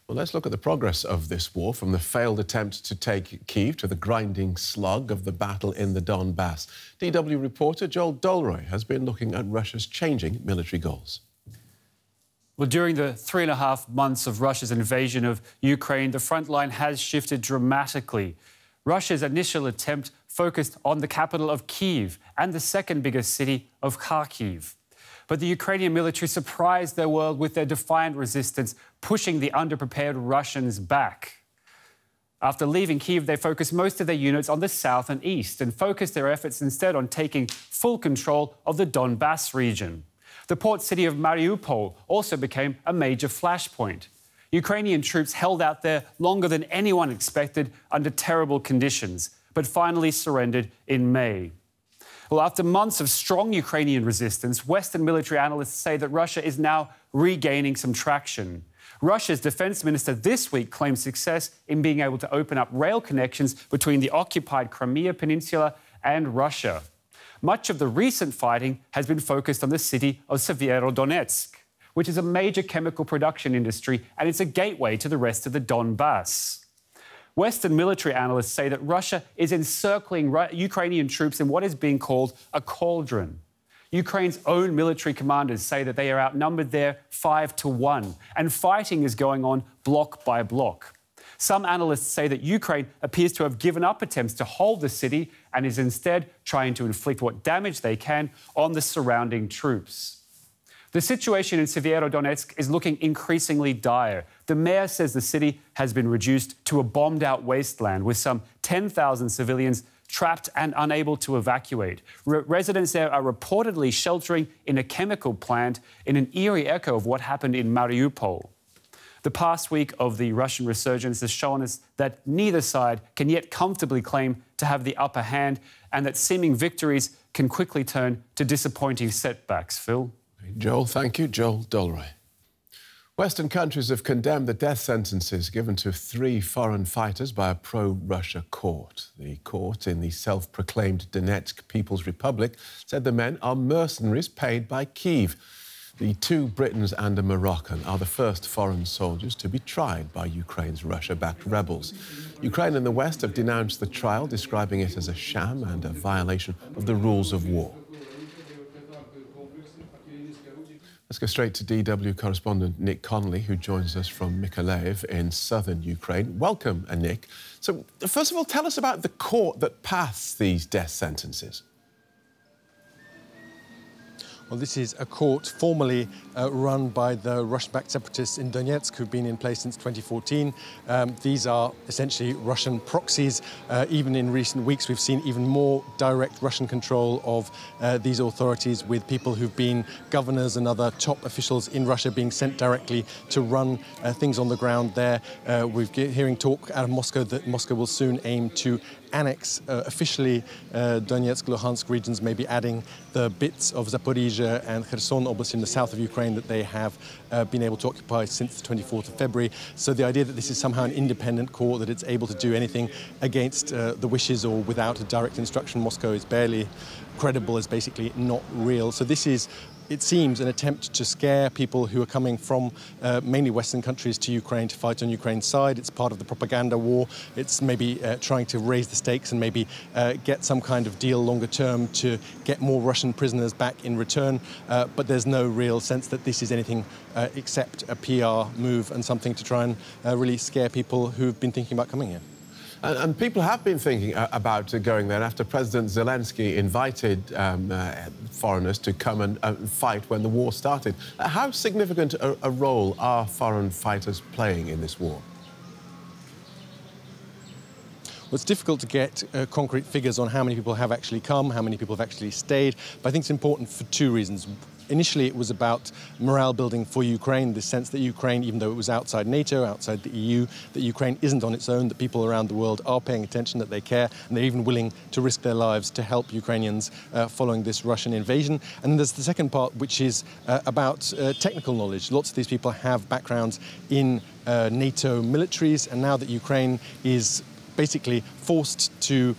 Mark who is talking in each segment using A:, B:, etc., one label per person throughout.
A: Well, let's look at the progress of this war, from the failed attempt to take Kyiv to the grinding slug of the battle in the Donbas. DW reporter Joel Dolroy has been looking at Russia's changing military goals.
B: Well, during the 3.5 months of Russia's invasion of Ukraine, the front line has shifted dramatically. Russia's initial attempt focused on the capital of Kyiv and the second biggest city of Kharkiv. But the Ukrainian military surprised the world with their defiant resistance, pushing the underprepared Russians back. After leaving Kyiv, they focused most of their units on the south and east and focused their efforts instead on taking full control of the Donbas region. The port city of Mariupol also became a major flashpoint. Ukrainian troops held out there longer than anyone expected under terrible conditions, but finally surrendered in May. Well, after months of strong Ukrainian resistance, Western military analysts say that Russia is now regaining some traction. Russia's defense minister this week claimed success in being able to open up rail connections between the occupied Crimea Peninsula and Russia. Much of the recent fighting has been focused on the city of Sievierodonetsk, which is a major chemical production industry, and it's a gateway to the rest of the Donbas. Western military analysts say that Russia is encircling Ukrainian troops in what is being called a cauldron. Ukraine's own military commanders say that they are outnumbered there 5-1, and fighting is going on block by block. Some analysts say that Ukraine appears to have given up attempts to hold the city and is instead trying to inflict what damage they can on the surrounding troops. The situation in Sievierodonetsk is looking increasingly dire. The mayor says the city has been reduced to a bombed-out wasteland with some 10,000 civilians trapped and unable to evacuate. Residents there are reportedly sheltering in a chemical plant, in an eerie echo of what happened in Mariupol. The past week of the Russian resurgence has shown us that neither side can yet comfortably claim to have the upper hand, and that seeming victories can quickly turn to disappointing setbacks. Phil?
A: Joel, thank you. Joel Dolroy. Western countries have condemned the death sentences given to 3 foreign fighters by a pro-Russia court. The court in the self-proclaimed Donetsk People's Republic said the men are mercenaries paid by Kyiv. The 2 Britons and a Moroccan are the first foreign soldiers to be tried by Ukraine's Russia-backed rebels. Ukraine and the West have denounced the trial, describing it as a sham and a violation of the rules of war. Let's go straight to DW correspondent Nick Connolly, who joins us from Mykhailo in southern Ukraine. Welcome, Nick. So, first of all, tell us about the court that passed these death sentences.
C: Well, this is a court formerly run by the Russian-backed separatists in Donetsk, who've been in place since 2014. These are essentially Russian proxies. Even in recent weeks, we've seen even more direct Russian control of these authorities, with people who've been governors and other top officials in Russia being sent directly to run things on the ground there. We're hearing talk out of Moscow that Moscow will soon aim to annex officially Donetsk, Luhansk regions, maybe adding the bits of Zaporizhzhia and Kherson Oblast in the south of Ukraine that they have been able to occupy since the 24th of February. So the idea that this is somehow an independent court, that it's able to do anything against the wishes or without a direct instruction Moscow is barely credible, is basically not real. So this is, it seems, an attempt to scare people who are coming from mainly Western countries to Ukraine to fight on Ukraine's side. It's part of the propaganda war. It's maybe trying to raise the stakes and maybe get some kind of deal longer term to get more Russian prisoners back in return. But there's no real sense that this is anything except a PR move and something to try and really scare people who've been thinking about coming here.
A: And people have been thinking about going there after President Zelenskyy invited foreigners to come and fight when the war started. How significant a role are foreign fighters playing in this war?
C: Well, it's difficult to get concrete figures on how many people have actually come, how many people have actually stayed, but I think it's important for 2 reasons. Initially, it was about morale building for Ukraine, the sense that Ukraine, even though it was outside NATO, outside the EU, that Ukraine isn't on its own, that people around the world are paying attention, that they care, and they're even willing to risk their lives to help Ukrainians following this Russian invasion. And then there's the second part, which is about technical knowledge. Lots of these people have backgrounds in NATO militaries, and now that Ukraine is basically forced to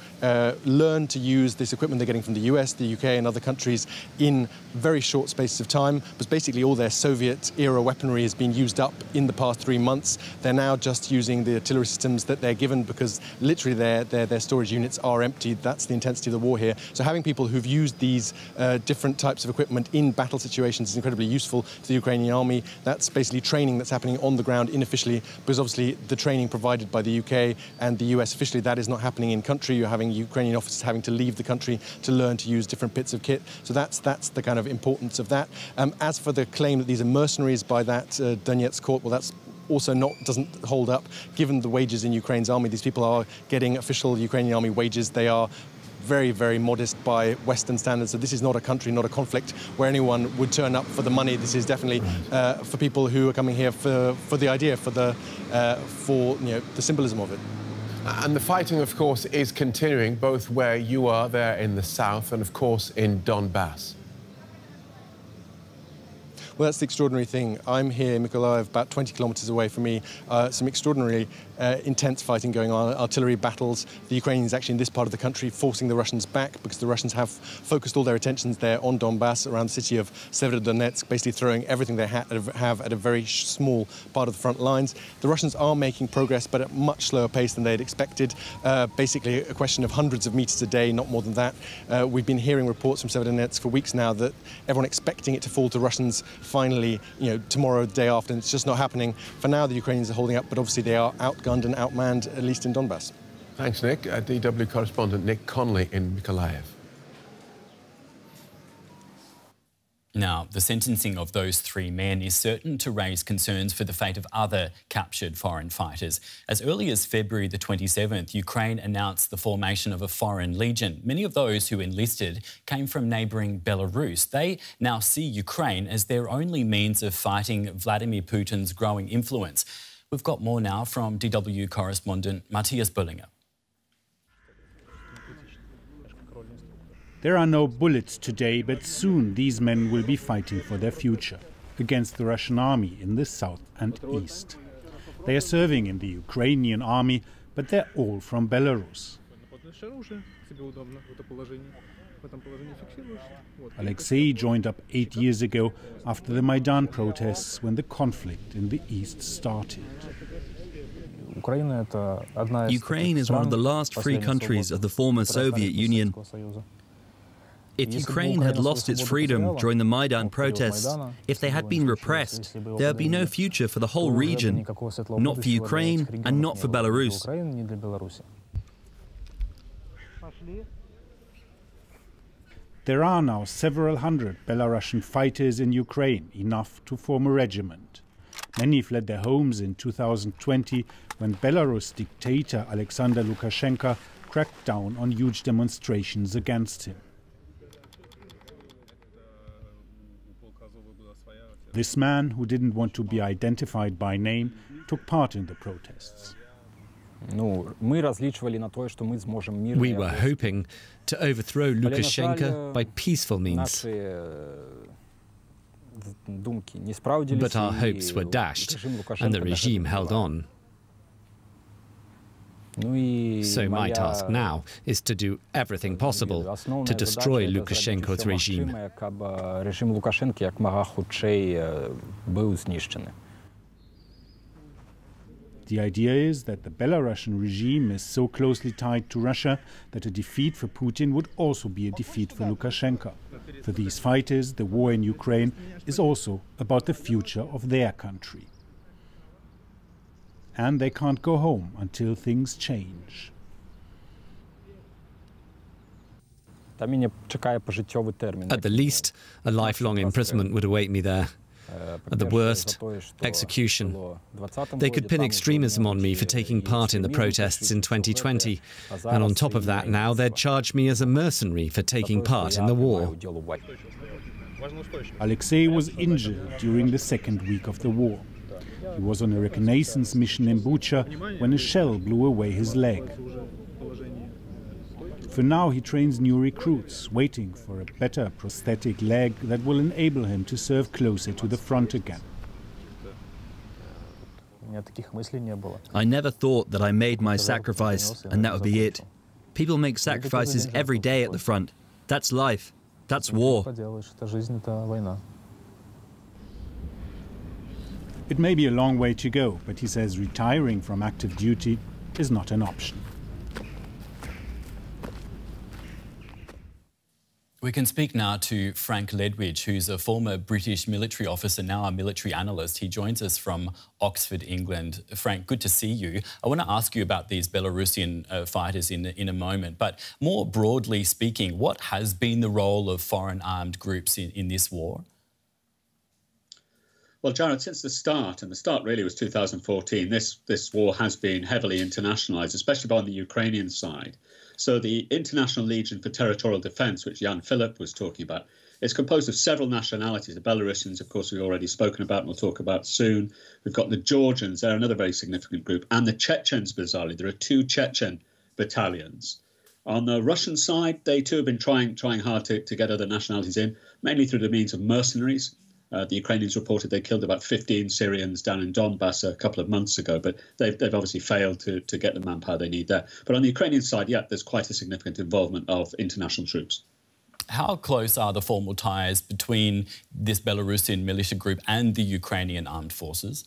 C: learn to use this equipment they're getting from the US, the UK and other countries in very short spaces of time. But basically all their Soviet-era weaponry has been used up in the past 3 months. They're now just using the artillery systems that they're given because literally their storage units are empty. That's the intensity of the war here. So having people who've used these different types of equipment in battle situations is incredibly useful to the Ukrainian army. That's basically training that's happening on the ground unofficially, because obviously the training provided by the UK and the US officially, that is not happening in country. You're having Ukrainian officers having to leave the country to learn to use different bits of kit. So that's the kind of importance of that. As for the claim that these are mercenaries by that Donetsk court, well, that's also doesn't hold up. Given the wages in Ukraine's army, these people are getting official Ukrainian army wages. They are very, very modest by Western standards. So this is not a country, not a conflict where anyone would turn up for the money. This is definitely for people who are coming here for the idea, for the symbolism of it.
A: And the fighting, of course, is continuing both where you are there in the south and, of course, in Donbas.
C: Well, that's the extraordinary thing. I'm here in Mykhailo, about 20 kilometers away from me. Some extraordinarily intense fighting going on, artillery battles. The Ukrainians actually in this part of the country forcing the Russians back because the Russians have focused all their attentions there on Donbas, around the city of Sievierodonetsk, basically throwing everything they have at a very small part of the front lines. The Russians are making progress, but at a much slower pace than they had expected. Basically a question of hundreds of meters a day, not more than that. We've been hearing reports from Sievierodonetsk for weeks now that everyone expecting it to fall to Russians finally, tomorrow, the day after, and it's just not happening. For now, the Ukrainians are holding up, but obviously they are outgunned and outmanned, at least in Donbas.
A: Thanks, Nick. DW correspondent Nick Connolly in Mykolaiv.
D: Now, the sentencing of those 3 men is certain to raise concerns for the fate of other captured foreign fighters. As early as February the 27th, Ukraine announced the formation of a foreign legion. Many of those who enlisted came from neighbouring Belarus. They now see Ukraine as their only means of fighting Vladimir Putin's growing influence. We've got more now from DW correspondent Matthias Bullinger.
E: There are no bullets today, but soon these men will be fighting for their future against the Russian army in the south and east. They are serving in the Ukrainian army, but they're all from Belarus. Alexei joined up 8 years ago after the Maidan protests when the conflict in the east started.
F: Ukraine is one of the last free countries of the former Soviet Union. If Ukraine had lost its freedom during the Maidan protests, if they had been repressed, there would be no future for the whole region, not for Ukraine and not for Belarus.
E: There are now several hundred Belarusian fighters in Ukraine, enough to form a regiment. Many fled their homes in 2020 when Belarus dictator Alexander Lukashenko cracked down on huge demonstrations against him. This man, who didn't want to be identified by name, took part in the protests.
F: We were hoping to overthrow Lukashenko by peaceful means. But our hopes were dashed, and the regime held on. So my task now is to do everything possible to destroy Lukashenko's regime.
E: The idea is that the Belarusian regime is so closely tied to Russia that a defeat for Putin would also be a defeat for Lukashenko. For these fighters, the war in Ukraine is also about the future of their country. And they can't go home until things change.
F: At the least, a lifelong imprisonment would await me there. At the worst, execution. They could pin extremism on me for taking part in the protests in 2020. And on top of that, now they'd charge me as a mercenary for taking part in the war.
E: Alexei was injured during the second week of the war. He was on a reconnaissance mission in Bucha when a shell blew away his leg. For now, he trains new recruits, waiting for a better prosthetic leg that will enable him to serve closer to the front again.
G: I never thought that I made my sacrifice and that would be it. People make sacrifices every day at the front. That's life. That's war.
E: It may be a long way to go, but he says retiring from active duty is not an option.
D: We can speak now to Frank Ledwidge, who's a former British military officer, now a military analyst. He joins us from Oxford, England. Frank, good to see you. I want to ask you about these Belarusian fighters in a moment, but more broadly speaking, what has been the role of foreign armed groups in this war?
H: Well, Jared, since the start, and the start really was 2014, this war has been heavily internationalised, especially on the Ukrainian side. So the International Legion for Territorial Defence, which Jan Philipp was talking about, is composed of several nationalities. The Belarusians, of course, we've already spoken about and we'll talk about soon. We've got the Georgians, they're another very significant group, and the Chechens, bizarrely. There are 2 Chechen battalions. On the Russian side, they too have been trying hard to get other nationalities in, mainly through the means of mercenaries. The Ukrainians reported they killed about 15 Syrians down in Donbas a couple of months ago, but they've obviously failed to get the manpower they need there. But on the Ukrainian side, yeah, there's quite a significant involvement of international troops.
D: How close are the formal ties between this Belarusian militia group and the Ukrainian armed forces?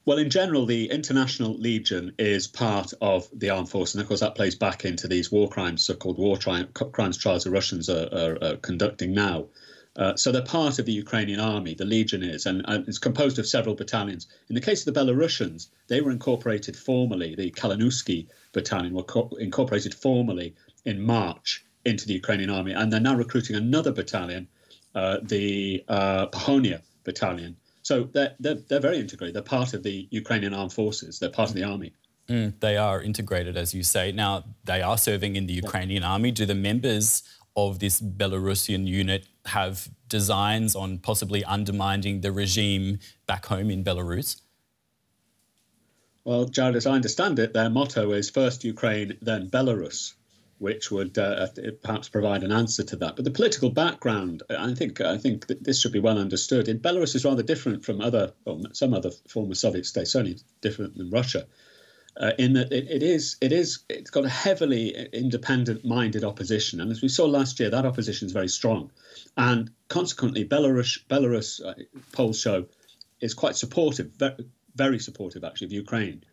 H: Well, in general, the International Legion is part of the armed force, and of course that plays back into these war crimes, so-called war crimes trials the Russians are conducting now. So they're part of the Ukrainian army, the Legion is, and it's composed of several battalions. In the case of the Belarusians, they were incorporated formally, the Kalinowski battalion were incorporated formally in March into the Ukrainian army, and they're now recruiting another battalion, the Pahonia battalion. So they're very integrated. They're part of the Ukrainian armed forces. They're part of the army.
D: They are integrated, as you say. Now, they are serving in the Ukrainian army. Do the members of this Belarusian unit have designs on possibly undermining the regime back home in Belarus?
H: Well, Jared, as I understand it, their motto is first Ukraine, then Belarus, which would perhaps provide an answer to that. But the political background, I think that this should be well understood. In Belarus is rather different from some other former Soviet states, certainly different than Russia. In that it's got a heavily independent-minded opposition, and as we saw last year, that opposition is very strong, and consequently, Belarus polls show is quite supportive, very supportive actually of Ukraine,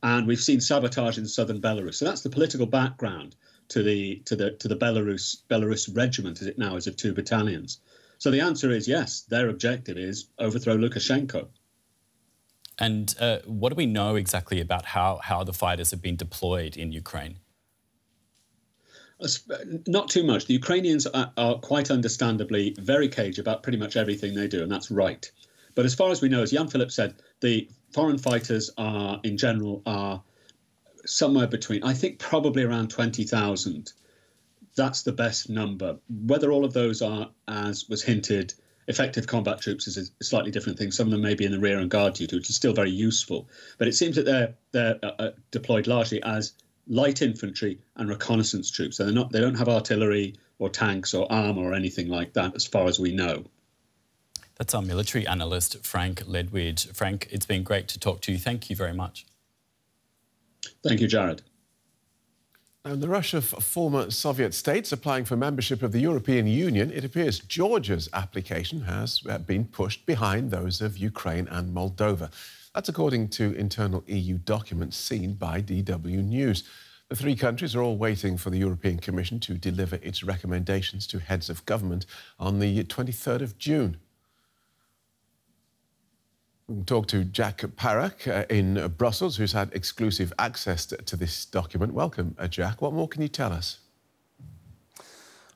H: and we've seen sabotage in southern Belarus. So that's the political background to the Belarus regiment, as it now is, of 2 battalions. So the answer is yes, their objective is overthrow Lukashenko.
D: And what do we know exactly about how the fighters have been deployed in Ukraine?
H: Not too much. The Ukrainians are quite understandably very cagey about pretty much everything they do, and that's right. But as far as we know, as Jan Philipp said, the foreign fighters in general are somewhere between, I think, probably around 20,000. That's the best number. Whether all of those are, as was hinted, effective combat troops is a slightly different thing. Some of them may be in the rear and guard duty, which is still very useful. But it seems that they're deployed largely as light infantry and reconnaissance troops. So they don't have artillery or tanks or armour or anything like that, as far as we know.
D: That's our military analyst, Frank Ledwidge. Frank, it's been great to talk to you. Thank you very much.
H: Thank you, Jared.
A: And the rush of former Soviet states applying for membership of the European Union, it appears Georgia's application has been pushed behind those of Ukraine and Moldova. That's according to internal EU documents seen by DW News. The 3 countries are all waiting for the European Commission to deliver its recommendations to heads of government on the 23rd of June. We can talk to Jack Parak in Brussels, who's had exclusive access to this document. Welcome, Jack. What more can you tell us?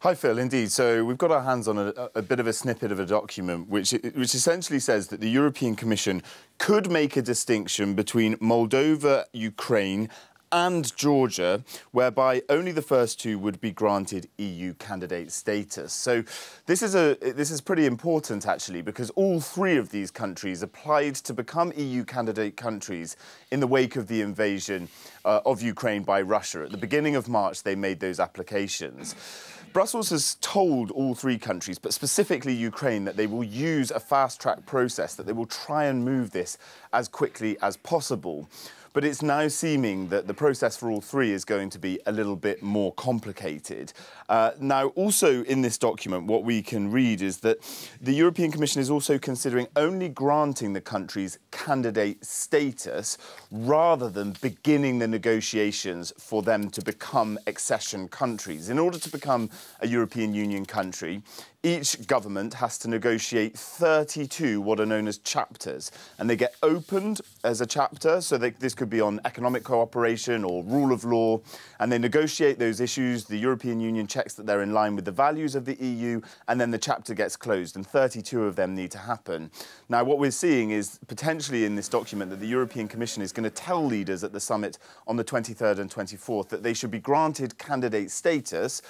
I: Hi, Phil. Indeed. So we've got our hands on a bit of a snippet of a document which essentially says that the European Commission could make a distinction between Moldova, Ukraine and Georgia, whereby only the first two would be granted EU candidate status. So this is pretty important, actually, because all three of these countries applied to become EU candidate countries in the wake of the invasion of Ukraine by Russia. At the beginning of March, they made those applications. Brussels has told all three countries, but specifically Ukraine, that they will use a fast-track process, that they will try and move this as quickly as possible. But it's now seeming that the process for all three is going to be a little bit more complicated. Now, also in this document, what we can read is that the European Commission is also considering only granting the countries candidate status rather than beginning the negotiations for them to become accession countries. In order to become a European Union country, each government has to negotiate 32 what are known as chapters, and they get opened as a chapter, so this could be on economic cooperation or rule of law, and they negotiate those issues. The European Union checks that they're in line with the values of the EU, and then the chapter gets closed, and 32 of them need to happen. Now, what we're seeing is potentially in this document that the European Commission is going to tell leaders at the summit on the 23rd and 24th that they should be granted candidate status,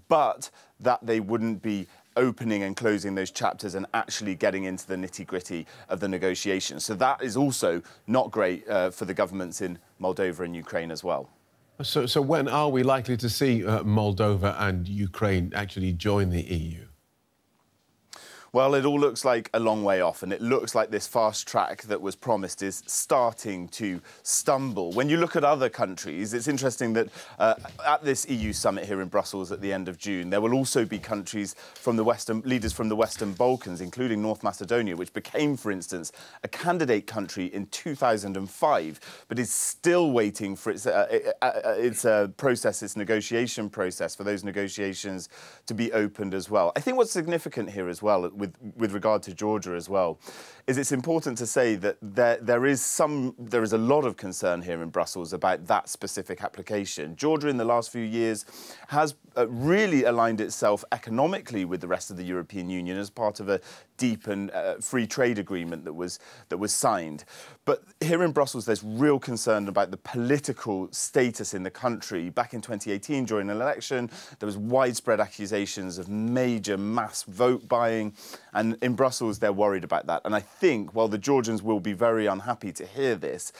I: but that they wouldn't be opening and closing those chapters and actually getting into the nitty-gritty of the negotiations. So that is also not great for the governments in Moldova and Ukraine as well.
A: So when are we likely to see Moldova and Ukraine actually join the EU?
I: Well, it all looks like a long way off, and it looks like this fast track that was promised is starting to stumble. When you look at other countries, it's interesting that at this EU summit here in Brussels at the end of June, there will also be countries from the leaders from the Western Balkans, including North Macedonia, which became, for instance, a candidate country in 2005, but is still waiting for its negotiation process, for those negotiations to be opened as well. I think what's significant here as well, with regard to Georgia as well, is it's important to say that there is a lot of concern here in Brussels about that specific application. Georgia in the last few years has really aligned itself economically with the rest of the European Union as part of a deep and free trade agreement that was signed. But here in Brussels, there's real concern about the political status in the country. Back in 2018, during an election, there was widespread accusations of major mass vote buying. And in Brussels, they're worried about that. And I think, while the Georgians will be very unhappy to hear this,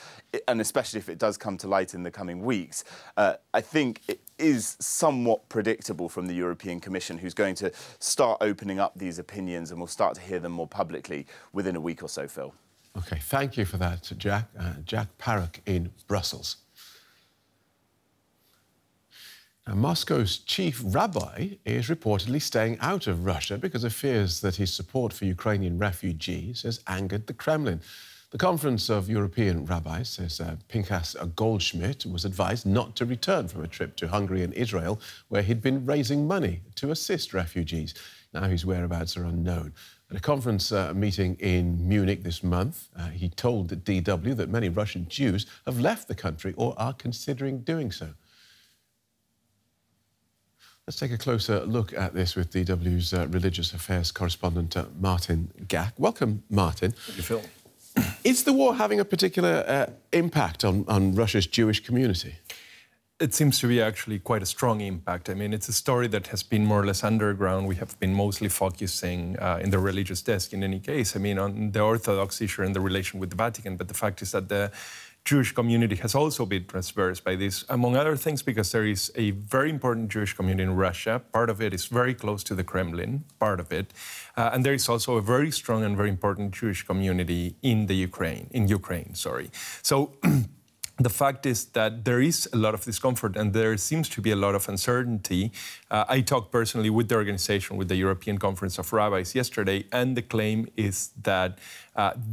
I: and especially if it does come to light in the coming weeks, I think it is somewhat predictable from the European Commission, who's going to start opening up these opinions, and we'll start to hear them more publicly within a week or so, Phil.
A: OK, thank you for that, Jack. Jack Parrock in Brussels. Now, Moscow's chief rabbi is reportedly staying out of Russia because of fears that his support for Ukrainian refugees has angered the Kremlin. The Conference of European Rabbis says Pinchas Goldschmidt was advised not to return from a trip to Hungary and Israel, where he'd been raising money to assist refugees. Now his whereabouts are unknown. At a conference meeting in Munich this month, he told the DW that many Russian Jews have left the country or are considering doing so. Let's take a closer look at this with DW's religious affairs correspondent, Martin Gack. Welcome, Martin.
J: Thank you, Phil.
A: Is the war having a particular impact on Russia's Jewish community?
J: It seems to be actually quite a strong impact. I mean, it's a story that has been more or less underground. We have been mostly focusing in the religious desk, in any case, I mean, on the Orthodox issue and the relation with the Vatican. But the fact is that the Jewish community has also been transversed by this, among other things, because there is a very important Jewish community in Russia. Part of it is very close to the Kremlin, part of it. And there is also a very strong and very important Jewish community in Ukraine. So the fact is that there is a lot of discomfort and there seems to be a lot of uncertainty. I talked personally with the organization, with the European Conference of Rabbis yesterday, and the claim is that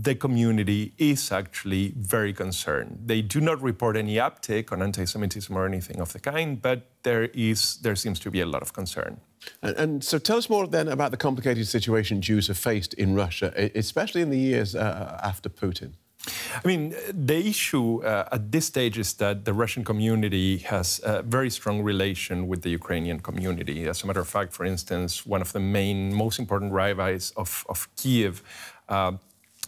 J: the community is actually very concerned. They do not report any uptick on anti-Semitism or anything of the kind, but there seems to be a lot of concern.
A: And so tell us more then about the complicated situation Jews have faced in Russia, especially in the years after Putin.
J: I mean, the issue at this stage is that the Russian community has a very strong relation with the Ukrainian community. As a matter of fact, for instance, one of the most important rabbis of Kiev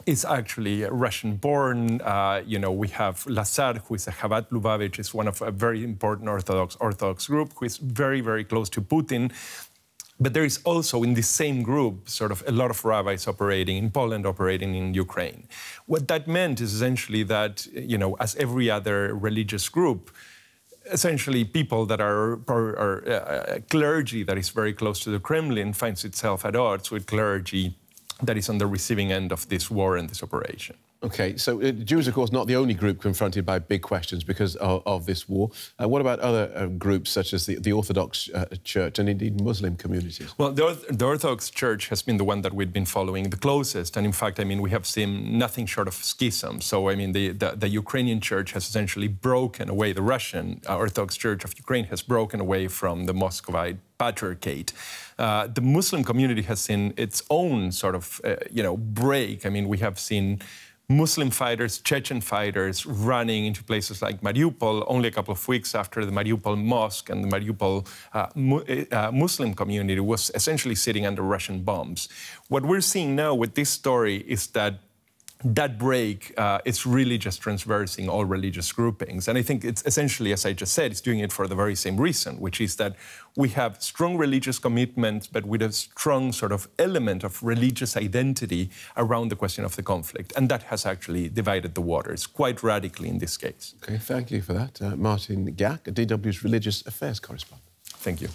J: is actually Russian-born. You know, we have Lazar, who is a Chabad Lubavitch, is one of a very important Orthodox group, who is very, very close to Putin. But there is also in this same group sort of a lot of rabbis operating in Poland, operating in Ukraine. What that meant is essentially that, you know, as every other religious group, essentially people that are clergy that is very close to the Kremlin finds itself at odds with clergy that is on the receiving end of this war and this operation.
A: OK, so Jews, of course, not the only group confronted by big questions because of this war. What about other groups, such as the Orthodox Church and indeed Muslim communities?
J: Well, the Orthodox Church has been the one that we've been following the closest. And in fact, I mean, we have seen nothing short of schism. So, I mean, the Ukrainian Church has essentially broken away. The Russian Orthodox Church of Ukraine has broken away from the Muscovite Patriarchate. The Muslim community has seen its own sort of, you know, break. I mean, we have seen Muslim fighters, Chechen fighters, running into places like Mariupol only a couple of weeks after the Mariupol mosque and the Mariupol Muslim community was essentially sitting under Russian bombs. What we're seeing now with this story is that that break is really just transversing all religious groupings. And I think it's essentially, as I just said, it's doing it for the very same reason, which is that we have strong religious commitments, but with a strong sort of element of religious identity around the question of the conflict. And that has actually divided the waters quite radically in this case.
A: OK, thank you for that. Martin Gak, DW's religious affairs correspondent.
J: Thank you.